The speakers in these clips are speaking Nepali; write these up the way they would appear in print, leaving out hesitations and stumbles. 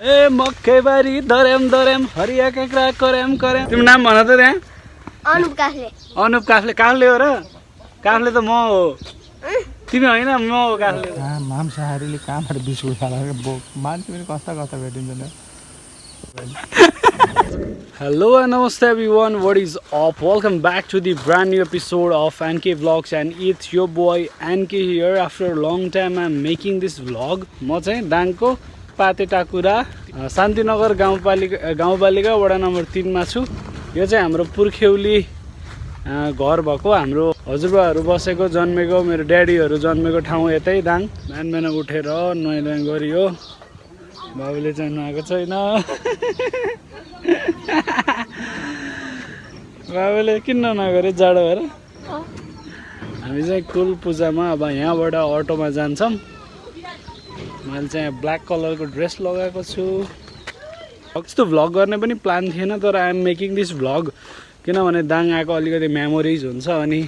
ए मकैबारी दरेम दरेम हरिया काँक्रा करेम करेम। तिम्रो नाम भन त त्यहाँ? अनुप काफ्ले। अनुप काफ्ले। काफ्ले हो र? काफ्ले त म हो। तिमी होइन, म हो काफ्ले। मांसाहारीले कहाँबाट बिस्कुट खाएर मान्छे पनि कस्ता कस्ता भेटिन्छ नि। Hello and namaste everyone, what is up? Welcome back to the brand new episode of NK Vlogs and it's your boy NK here. After a long time I'm making this vlog. म चाहिँ दाङको पाते टाकुरा शान्तिनगर गाउँपालिका वडा नम्बर 3 मा छु। यो चाहिँ हाम्रो पुर्ख्यौली घर भएको, हाम्रो हजुरबाहरू बसेको जन्मेको, मेरो ड्याडीहरू जन्मेको ठाउँ यतै दाङ। बिहान उठेर नुहाइ गरियो। बाबुले चाहिँ नुहाएको छैन। बाबुले किन नगरे जाडो भएर? हामी चाहिँ कुल पूजामा अब यहाँबाट अटोमा जान्छौँ। मैले चाहिँ ब्ल्याक कलरको ड्रेस लगाएको छु। यस्तो भ्लग गर्ने पनि प्लान थिएन, तर I am making this vlog किनभने दाङ आएको अलिकति मेमोरिज हुन्छ। अनि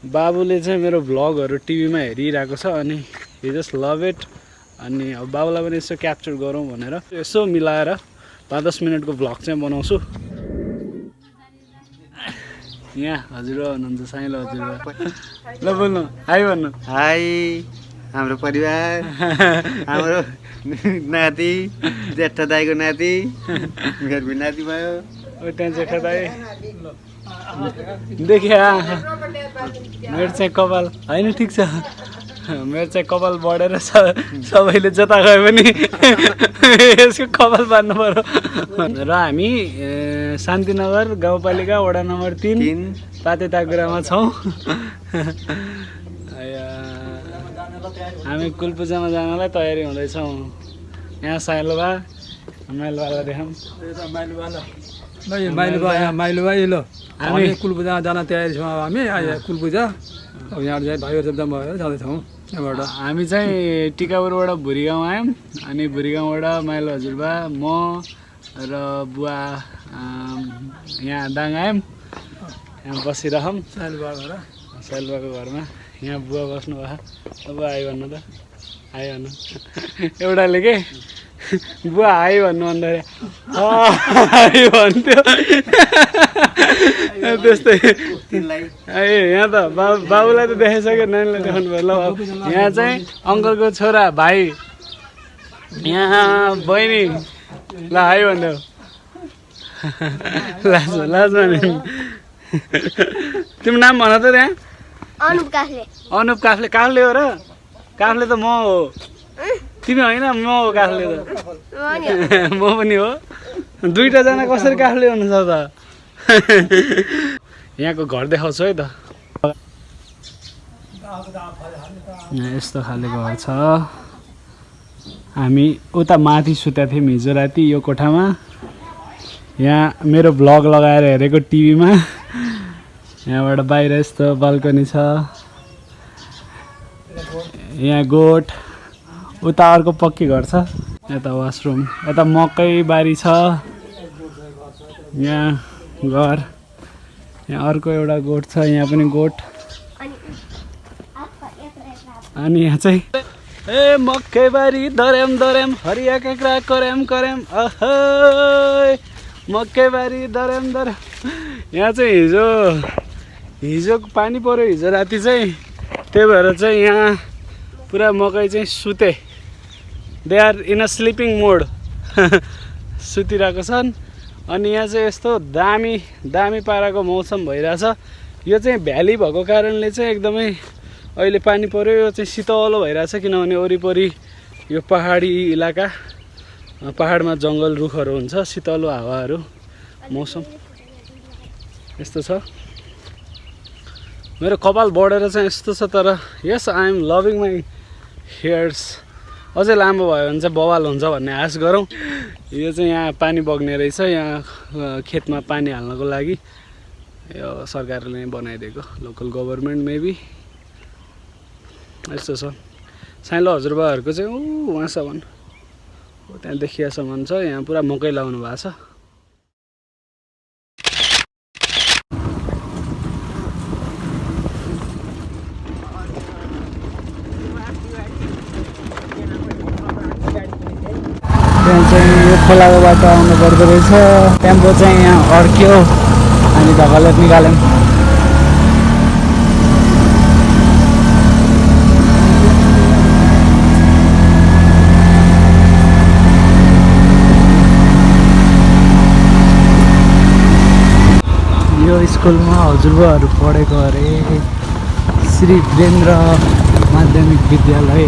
बाबुले चाहिँ मेरो भ्लगहरू टिभीमा हेरिरहेको छ अनि हि जस्ट लभ इट। अनि अब बाबुलाई पनि यसो क्याप्चर गरौँ भनेर यसो मिलाएर 5-10 मिनटको भ्लग चाहिँ बनाउँछु। यहाँ हजुरबा हुनुहुन्छ, साइलो हजुरबा। ल बोल्नु, हाई भन्नु। हाई हाम्रो परिवार, हाम्रो नाति, जेठा दाईको नाति, मेरो पनि नाति भयो। त्यहाँ जेठा दाई देखिया। मेरो चाहिँ कपाल होइन, ठिक छ। मेरो चाहिँ कपाल बढेर सबैले जता गयो भने यसको कपाल बाँध्नु पर्यो। र हामी शान्तिनगर गाउँपालिका वडा नम्बर 3 पाते टाकुरामा छौँ। हामी कुल पूजामा जानलाई तयारी हुँदैछौँ। यहाँ साइलोबा माइलोबालाई देखाऊँ। माइलुबा ल हामी कुल पूजामा जान तयारी छौँ। अब हामी कुल पूजा अब यहाँ चाहिँ भाइहरू शब्द भएर जाँदैछौँ। यहाँबाट हामी चाहिँ टिकापुरबाट भुरीगाउँ आयौँ। अनि भुरीगाउँबाट माइलो हजुरबा, म र बुवा यहाँ दाङ आयौँ। यहाँ बसिरहौँ साइलबाको घरमा। यहाँ बुवा बस्नु भयो। अब आइ भन्नु त, आइ भन्नु। एउटाले के बुवा आइ भन्नु भन्दाखेरि आइ भन्थ्यो। त्यस्तै यहाँ त बाबुलाई त देखाइसक्यो, नानीलाई देखाउनु भयो। ल यहाँ चाहिँ अङ्कलको छोरा भाइ, यहाँ बहिनी। ल हाई भन्यो। लाज भने। तिम्रो नाम भन त त्यहाँ? अनुप काफ्ले। अनुप काफ्ले। काफ्ले हो र? काफ्ले त म हो। तिमी होइन, म हो काफ्ले त। म पनि हो। दुईटा जना कसरी काफ्ले हुनुहुन्छ त? यहाँको घर देखाउँछु है त। यस्तो खाले घर छ। हामी उता माथि सुतेका थियौँ हिजो राति यो कोठामा। यहाँ मेरो भ्लग लगाएर हेरेको टिभीमा। यहाँबाट बाहिर यस्तो बाल्कनी छ। यहाँ गोठ। उता अर्को पक्की घर छ। यता वासरुम। यता मकै बारी छ। यहाँ घर। यहाँ अर्को एउटा गोठ छ। यहाँ पनि गोठ। अनि यहाँ चाहिँ ए मकैबारी दरेम दरेम हरिया काँक्रा करेम करेम। अहै मकैबारी दरेम दरेम। यहाँ चाहिँ हिजो पानी पर्यो हिजो राति चाहिँ, त्यही भएर चाहिँ यहाँ पुरा मकै चाहिँ सुते। They are in a sleeping mode. सुतिरहेको छन्। अनि यहाँ चाहिँ यस्तो दामी पाराको मौसम भइरहेछ। यो चाहिँ भ्याली भएको कारणले चाहिँ एकदमै अहिले पानी पर्यो। यो चाहिँ शीतलो भइरहेछ किनभने वरिपरि यो पहाडी इलाका, पहाडमा जङ्गल रुखहरू हुन्छ। शीतलो हावाहरू, मौसम यस्तो छ। मेरो कपाल बढेर चाहिँ यस्तो छ, तर yes I am loving my hairs. अझै लामो भयो भने चाहिँ बवाल हुन्छ भन्ने आश गरौँ। यो चाहिँ यहाँ पानी बग्ने रहेछ। यहाँ खेतमा पानी हाल्नको लागि यो सरकारले नै बनाइदिएको, लोकल गभर्मेन्ट मेबी। यस्तो छ। साइलो हजुरबाहरूको चाहिँ वहाँसम्म, त्यहाँ देखियासम्म छ। यहाँ पुरा मकै लाउनु भएको छ। त्यहाँ चाहिँ यो खोलाको बाटो आउनु पर्दो रहेछ टेम्पो चाहिँ यहाँ अड्क्यो हामी ढकलेट निकाल्यौँ यो स्कुलमा हजुरबाहरू पढेको अरे श्री वीरेन्द्र माध्यमिक विद्यालय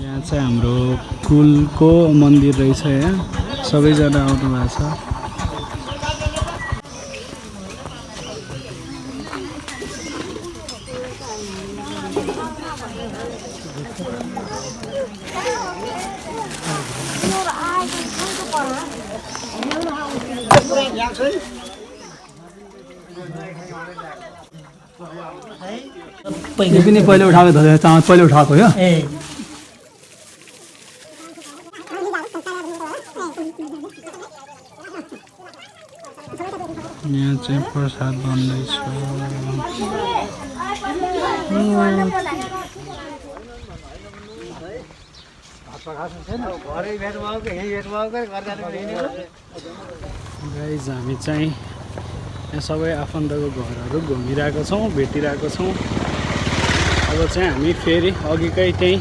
यहाँ चाहिँ हाम्रो कुलको मन्दिर रहेछ यहाँ सबैजना आउनु भएको छ ये पनि पहिले उठाएको थियो चामल पहिले उठाएको हो यहाँ चाहिँ प्रसाद बन्दैछ गाइज हामी चाहिँ यहाँ सबै आफन्तको घरहरू घुमिरहेको छौँ भेटिरहेको छौँ अब चाहिँ हामी फेरि अघिकै त्यही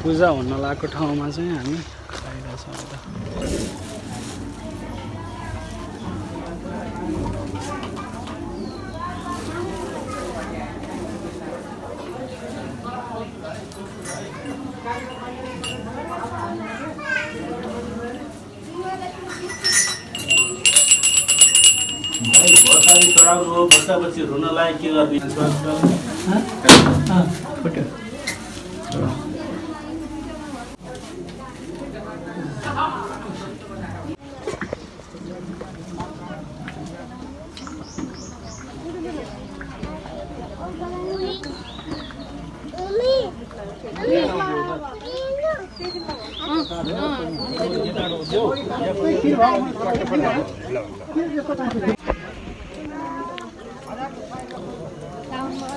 पूजा हुन लागेको ठाउँमा चाहिँ हामी आइरहेछौँ यता बसारी चढाउनु हो बच्चापछि रुन लाग्यो के गरिदिन्छ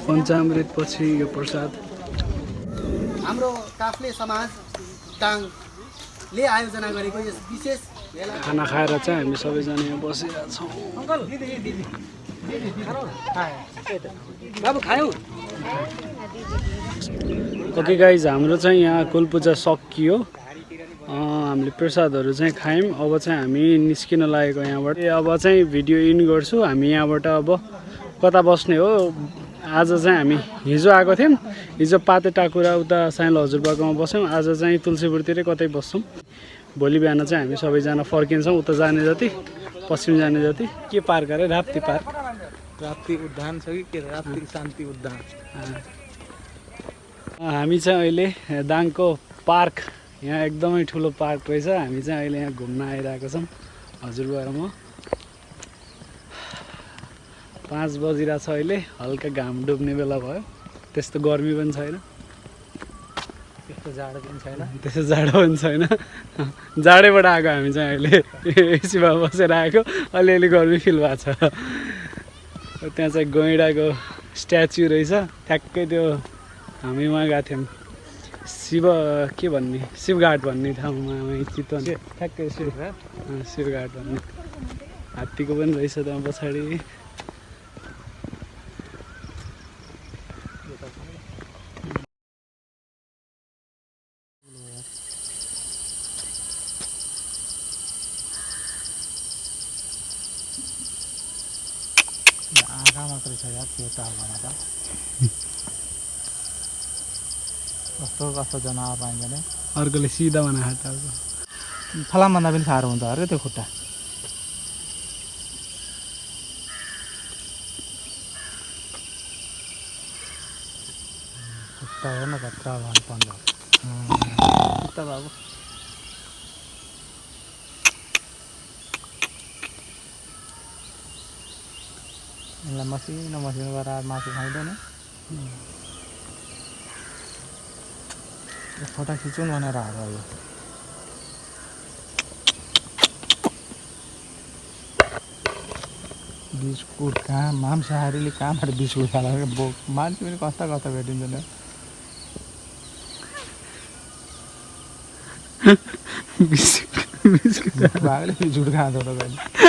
पञ्चामृत पछि यो प्रसाद हाम्रो काफ्ले समाज टाङले आयोजना गरेको यस विशेष खाना खाएर चाहिँ हामी सबैजना यहाँ बसिरहेका छौँ बाबु खायौ ओके गाइज हाम्रो चाहिँ यहाँ कुल पूजा सकियो हामीले प्रसादहरू चाहिँ खायौँ अब चाहिँ हामी निस्किन लागेको यहाँबाट अब चाहिँ भिडियो इन गर्छु हामी यहाँबाट अब कता बस्ने हो आज चाहिँ हामी हिजो आएको थियौँ हिजो पाते टाकुरा उता साइल हजुरबाकोमा बस्यौँ आज चाहिँ तुलसीपुरतिरै कतै बस्छौँ भोलि बिहान चाहिँ हामी सबैजना फर्किन्छौँ उता जाने जति पश्चिम जाने जति के पार्क अरे राप्ती पार्क राप्ती उद्यान छ कि के राप्ती शान्ति उद्यान हामी चाहिँ अहिले दाङको पार्क यहाँ एकदमै ठुलो पार्क रहेछ हामी चाहिँ अहिले यहाँ घुम्न आइरहेको छौँ हजुरबा र म 5 बजिरहेको छ अहिले हल्का घाम डुब्ने बेला भयो त्यस्तो गर्मी पनि छैन त्यस्तो जाडो पनि छैन त्यस्तो जाडो पनि छैन जाडैबाट आएको हामी चाहिँ अहिले एसीमा बसेर आएको अलिअलि गर्मी फिल भएको छ त्यहाँ चाहिँ गैँडाको स्ट्याचु रहेछ ठ्याक्कै त्यो हामी उहाँ गएको थियौँ के भन्ने शिवघाट भन्ने ठाउँमा चितवन ठ्याक्कै शिवघाट भन्ने हात्तीको पनि रहेछ त्यहाँ पछाडि आँखा मात्रै छ यार त्यो टाढोमा त कस्तो कस्तो जनावर पाइन्छ नि अर्कोले सिधा बनाएर हाताको फलामभन्दा पनि साह्रो हुन्छ अरे त्यो खुट्टा खुट्टा हेर्न कत्रा भन्नु खुट्टा बाबु यसलाई मसिनो मसिनो गरेर मासु खाइँदैन फोटो खिचौँ भनेर हाल्यो यो बिस्कुट कहाँ मांसाहारीले कहाँबाट बिस्कुट खाएर मान्छे पनि कस्ता कस्ता भेटिन्छ नि बिस्कुट भागले झुट खाँदो त कहिले